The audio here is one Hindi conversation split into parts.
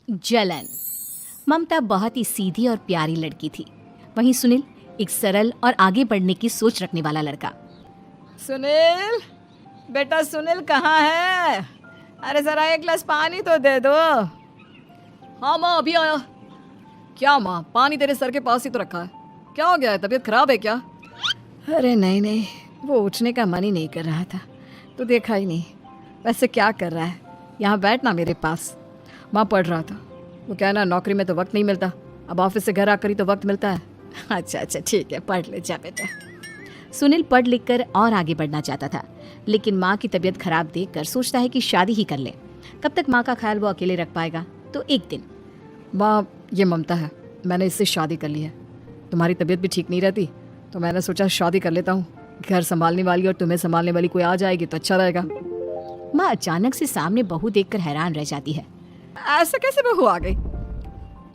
जलन। ममता बहुत ही सीधी और प्यारी लड़की थी, वहीं सुनील एक सरल और आगे बढ़ने की सोच रखने वाला लड़का। सुनील, बेटा सुनील कहाँ है? अरे जरा एक गिलास पानी तो दे दो। हाँ माँ, अभी आया। क्या माँ, पानी तेरे सर के पास ही तो रखा है, क्या हो गया है? तबीयत खराब है क्या? अरे नहीं नहीं, वो उठने का मन ही नहीं कर रहा था, तो देखा ही नहीं। वैसे क्या कर रहा है? यहाँ बैठना मेरे पास। माँ पढ़ रहा था। वो क्या ना, नौकरी में तो वक्त नहीं मिलता, अब ऑफिस से घर आकर ही तो वक्त मिलता है। अच्छा अच्छा ठीक है, पढ़ ले जा बेटा। सुनील पढ़ लिख कर और आगे बढ़ना चाहता था, लेकिन माँ की तबीयत खराब देखकर सोचता है कि शादी ही कर ले। कब तक माँ का ख्याल वो अकेले रख पाएगा? तो एक दिन, माँ ये ममता है, मैंने इससे शादी कर ली है। तुम्हारी तबीयत भी ठीक नहीं रहती, तो मैंने सोचा शादी कर लेता हूँ। घर संभालने वाली और तुम्हें संभालने वाली कोई आ जाएगी तो अच्छा रहेगा। माँ अचानक से सामने बहू देखकर हैरान रह जाती है। ऐसे कैसे बहू आ गई?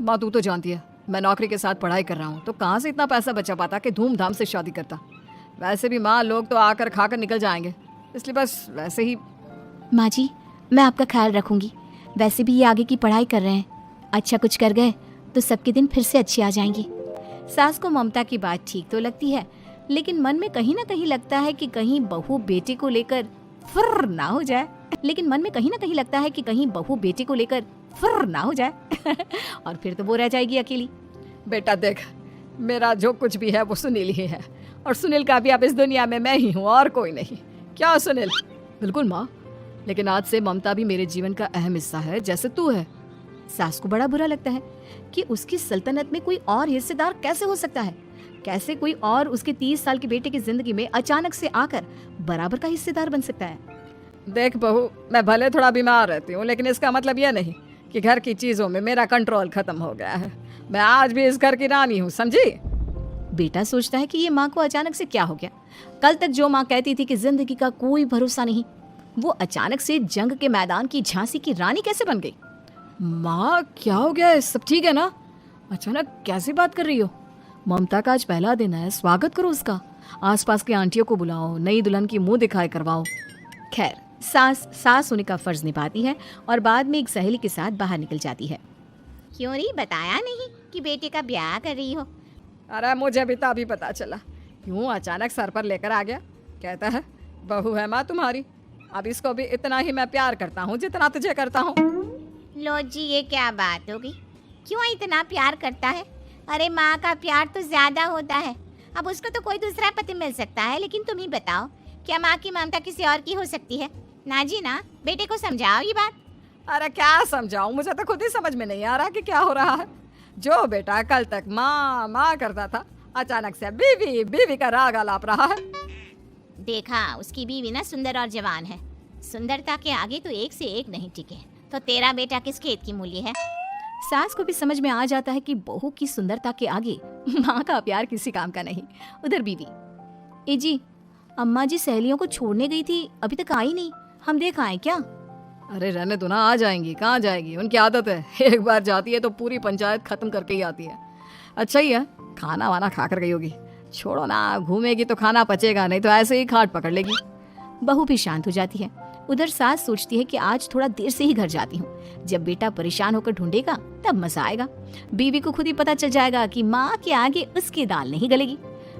माँ तू तो जानती है, मैं नौकरी के साथ पढ़ाई कर रहा हूँ, तो कहाँ से इतना पैसा बचा पाता कि धूमधाम से शादी करता। वैसे भी माँ, लोग तो आकर खाकर निकल जाएंगे, इसलिए बस वैसे ही। माँ जी, मैं आपका ख्याल रखूंगी। वैसे भी ये आगे की पढ़ाई कर रहे हैं, अच्छा कुछ कर गए तो सबके दिन फिर से अच्छे आ जाएंगे। सास को ममता की बात ठीक तो लगती है, लेकिन मन में कहीं ना कहीं लगता है कि कहीं बहू बेटे को लेकर फुर्र ना हो जाए। और फिर तो वो रह जाएगी अकेली। बेटा देख, मेरा जो कुछ भी है वो सुनील ही है, और सुनील का भी अब इस दुनिया में मैं ही हूँ और कोई नहीं। क्या सुनील? बिल्कुल माँ, लेकिन आज से ममता भी मेरे जीवन का अहम हिस्सा है, जैसे तू है। सास को बड़ा बुरा लगता है कि उसकी सल्तनत में कोई और हिस्सेदार कैसे हो सकता है। कैसे कोई और उसके 30 साल के बेटे की जिंदगी में अचानक से आकर बराबर का हिस्सेदार बन सकता है। देख बहू, मैं भले थोड़ा बीमार रहती हूँ, लेकिन इसका मतलब यह नहीं कि घर की चीजों में मेरा कंट्रोल खत्म हो गया है। मैं आज भी इस घर की रानी हूँ, समझी? बेटा सोचता है कि ये माँ को अचानक से क्या हो गया। कल तक जो माँ कहती थी कि जिंदगी का कोई भरोसा नहीं, वो अचानक से जंग के मैदान की झांसी की रानी कैसे बन गई? माँ क्या हो गया है? सब ठीक है ना? अचानक कैसी बात कर रही हो? ममता का आज पहला दिन है, स्वागत करो उसका। आसपास की आंटियों को बुलाओ, नई दुल्हन की मुंह दिखाई करवाओ। खैर, सास होने का फर्ज निभाती है और बाद में एक सहेली के साथ बाहर निकल जाती है। क्यों नहीं बताया नहीं कि बेटे का ब्याह कर रही हो? अरे मुझे भी तभी पता चला, यूं अचानक सर पर लेकर आ गया। कहता है बहू है माँ तुम्हारी, अब इसको भी इतना ही मैं प्यार करता हूँ जितना तुझे करता हूँ। लो जी, ये क्या बात होगी? क्यों इतना प्यार करता है? अरे माँ का प्यार तो ज्यादा होता है। अब उसको तो कोई दूसरा पति मिल सकता है, लेकिन तुम ही बताओ, क्या माँ की ममता किसी और की हो सकती है? ना जी ना, बेटे को समझाओ ये बात। अरे क्या समझाऊं, मुझे तो खुद ही समझ में नहीं आ रहा कि क्या हो रहा है। जो बेटा कल तक माँ माँ करता था, अचानक से बीवी बीवी का राग आलाप रहा है। देखा, उसकी बीवी ना सुंदर और जवान है। सुंदरता के आगे तो एक से एक नहीं टिके, तो तेरा बेटा किस खेत की मूली है? सास को भी समझ में आ जाता है कि बहू की सुंदरता के आगे माँ का प्यार किसी काम का नहीं। उधर बीवी, ए जी, अम्मा जी सहेलियों को छोड़ने गई थी, अभी तक आई नहीं, हम देख आए क्या? अरे रहने दो ना, आ जाएंगी। कहाँ जाएगी, उनकी आदत है, एक बार जाती है तो पूरी पंचायत खत्म करके ही आती है। अच्छा ही है, खाना वाना खा कर गई होगी। छोड़ो ना, घूमेगी तो खाना पचेगा, नहीं तो ऐसे ही खाट पकड़ लेगी। बहू भी शांत हो जाती है। उधर सास सोचती है कि आज थोड़ा देर से ही घर जाती हूँ, जब बेटा परेशान होकर ढूंढेगा तब मजा आएगा। बीवी को खुद ही पता चल जाएगा कि माँ के आगे उसकी दाल नहीं गलेगी।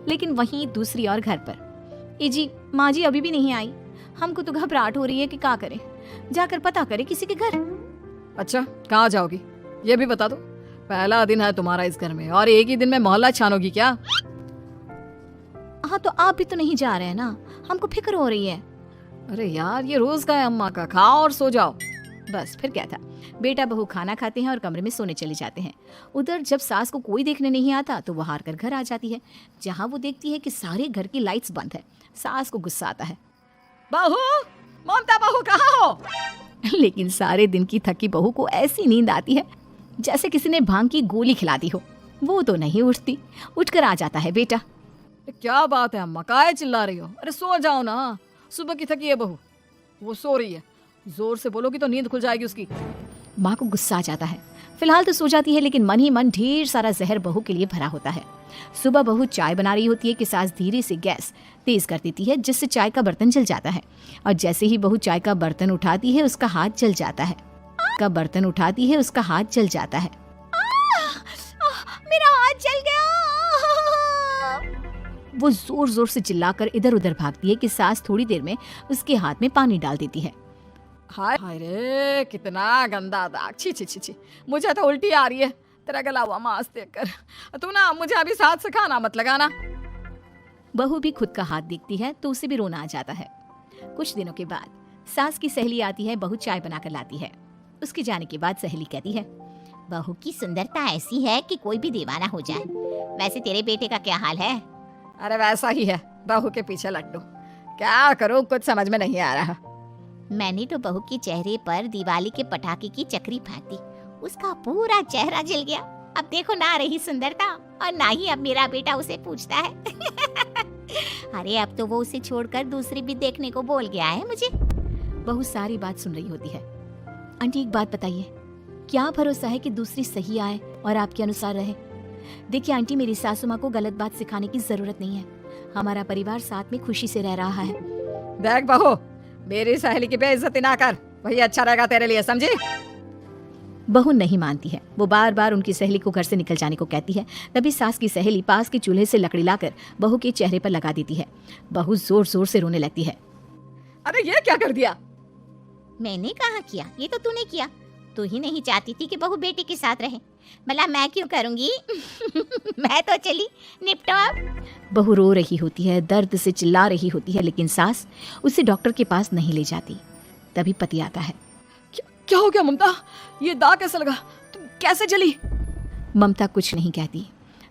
लेकिन वहीं दूसरी ओर घर पर, ए जी, माँ जी अभी भी नहीं आई, हमको तो घबराहट हो रही है कि क्या करें, जाकर पता करें किसी के घर। अच्छा, कहाँ जाओगी ये भी बता दो। पहला दिन है तुम्हारा इस घर में और एक ही दिन में मोहल्ला छानोगी क्या? हाँ तो आप भी तो नहीं जा रहे हैं ना, हमको फिक्र हो रही है। अरे यार, ये रोज का है अम्मा का, खाओ और सो जाओ। बस फिर क्या था, बेटा बहू खाना खाते हैं और कमरे में सोने चले जाते हैं। उधर जब सास को कोई देखने नहीं आता तो वो हार कर घर आ जाती है, जहाँ वो देखती है कि सारे घर की लाइट्स बंद है। सास को गुस्सा आता है, बहू, ममता बहू कहाँ हो? लेकिन सारे दिन की थकी बहू को ऐसी नींद आती है जैसे किसी ने भांग की गोली खिला दी हो। वो तो नहीं उठती, उठकर आ जाता है बेटा। क्या बात है अम्मा, काहे चिल्ला रही हो? अरे सो जाओ ना, सुबह की थकी है बहू, वो सो रही है, जोर से बोलोगी तो नींद खुल जाएगी उसकी। माँ को गुस्सा आ जाता है। फिलहाल तो सो जाती है, लेकिन मन ही मन ढेर सारा जहर बहू के लिए भरा होता है। सुबह बहू चाय बना रही होती है कि सास धीरे से गैस तेज कर देती है, जिससे चाय का बर्तन जल जाता है। और जैसे ही बहू चाय का बर्तन उठाती है, उसका हाथ जल जाता है। का बर्तन उठाती है, उसका हाथ जल जाता है। मेरा हाथ जल गया। वो जोर जोर से चिल्लाकर इधर उधर भागती है कि सास थोड़ी देर में उसके हाथ में पानी डाल देती है। हाय हाय रे, कितना गंदा दाग, छी छी छी छी, मुझे तो उल्टी आ रही है तेरा गला हुआ मांस देखकर। तू ना मुझे अभी साथ से खाना मत लगाना। बहू भी खुद का हाथ देखती है तो उसे भी रोना आ जाता है। कुछ दिनों के बाद सास की सहेली आती है, बहू चाय बनाकर लाती है। उसके जाने के बाद सहेली कहती है, बहू की सुंदरता ऐसी है कि कोई भी दीवाना हो जाए। वैसे तेरे बेटे का क्या हाल है? अरे वैसा ही है, बहू के पीछे लट्टू। क्या करूं, कुछ समझ में नहीं आ रहा। मैंने तो बहू के चेहरे पर दिवाली के पटाखे की चक्री फेंक दी, उसका पूरा चेहरा जल गया। अब देखो ना रही सुंदरता, और ना ही अब मेरा बेटा उसे पूछता है। अरे अब तो वो उसे छोड़कर दूसरी भी देखने को बोल गया है मुझे। बहू सारी बात सुन रही होती है। आंटी एक बात बताइए, क्या भरोसा है कि दूसरी सही आए और आपके अनुसार रहे? देखिए आंटी, मेरी सासू माँ को गलत बात सिखाने की जरूरत नहीं है। हमारा परिवार साथ में खुशी से रह रहा है। देख बहू, मेरी सहेली की बेइज्जती ना कर, वही अच्छा रहेगा तेरे लिए, समझी? बहू नहीं मानती है। वो बार बार उनकी सहेली को घर से निकल जाने को कहती है। तभी सास की सहेली पास के चूल्हे से लकड़ी लाकर बहू के चेहरे पर लगा देती है। बहू जोर जोर से रोने लगती है। अरे ये क्या कर दिया? मैंने कहा किया, ये तो तूने किया। तू ही नहीं चाहती थी कि बहू बेटे के साथ रहे, भला मैं क्यों करूंगी? मैं तो चली, निपटो अब। बहू रो रही होती है, दर्द से चिल्ला रही होती है, लेकिन सास उसे डॉक्टर के पास नहीं ले जाती। तभी पति आता है। क्या हो गया ममता? ये दाग कैसे लगा? तुम कैसे जली? ममता कुछ नहीं कहती,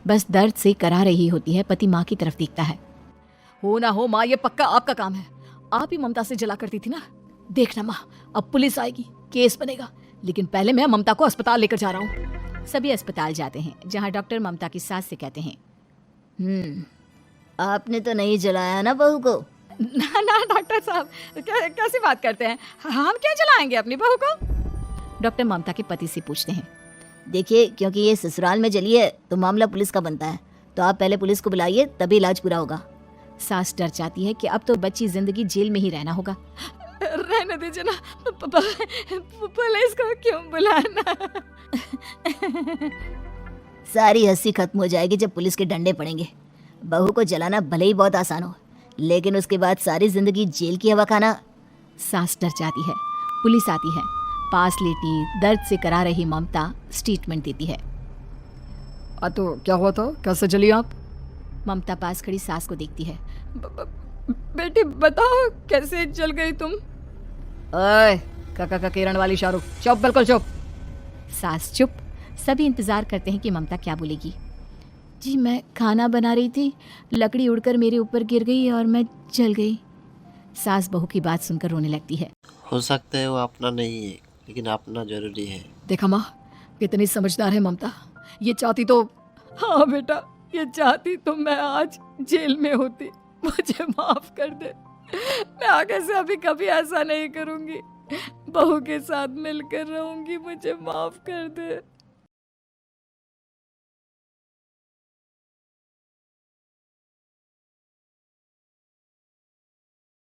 बस दर्द से करा रही होती है। पति माँ की तरफ देखता है। हो ना हो माँ, ये पक्का आपका काम है। आप ही ममता से जला करती थी ना। देखना माँ, अब पुलिस आएगी, केस बनेगा, लेकिन पहले मैं ममता को अस्पताल लेकर जा रहा हूँ। सभी अस्पताल जाते हैं, जहाँ डॉक्टर ममता की सास से कहते हैं, आपने तो नहीं जलाया ना बहू को? ना ना डॉक्टर साहब, कैसी बात करते हैं? हम क्या जलाएंगे अपनी बहू को? डॉक्टर ममता के पति से पूछते हैं। देखिए, क्योंकि ये ससुराल में जली है तो मामला पुलिस का बनता है, तो आप पहले पुलिस को बुलाइए, तभी इलाज पूरा होगा। सास डर जाती है कि अब तो बच्ची जिंदगी जेल में ही रहना होगा। रहने दीजिए ना, पुलिस को क्यों बुलाना? सारी हंसी खत्म हो जाएगी जब पुलिस के डंडे पड़ेंगे। बहू को जलाना भले ही बहुत आसान हो, लेकिन उसके बाद सारी जिंदगी जेल की हवा खाना। सास डर जाती है। पुलिस आती है। पास लेटी दर्द से करा रही ममता स्टेटमेंट देती है। तो क्या हुआ था? कैसे जली आप? ममता पास खड़ी सास को देखती है। बेटी बताओ, कैसे जल गई तुम? ओए काका किरण वाली शाहरुख, चुप, बिल्कुल चुप। सास चुप। सभी इंतजार करते हैं कि ममता क्या बोलेगी। जी मैं खाना बना रही थी, लकड़ी उड़कर मेरे ऊपर गिर गई और मैं जल गई। सास बहू की बात सुनकर रोने लगती है। हो सकता है वो अपना नहीं है, लेकिन अपना जरूरी है। देखा माँ, कितनी समझदार है ममता। ये चाहती तो, हाँ बेटा, ये चाहती तो मैं आज जेल में होती। मुझे माफ कर दे, मैं आगे से अभी कभी ऐसा नहीं करूंगी। बहू के साथ मिलकर रहूंगी, मुझे माफ कर दे।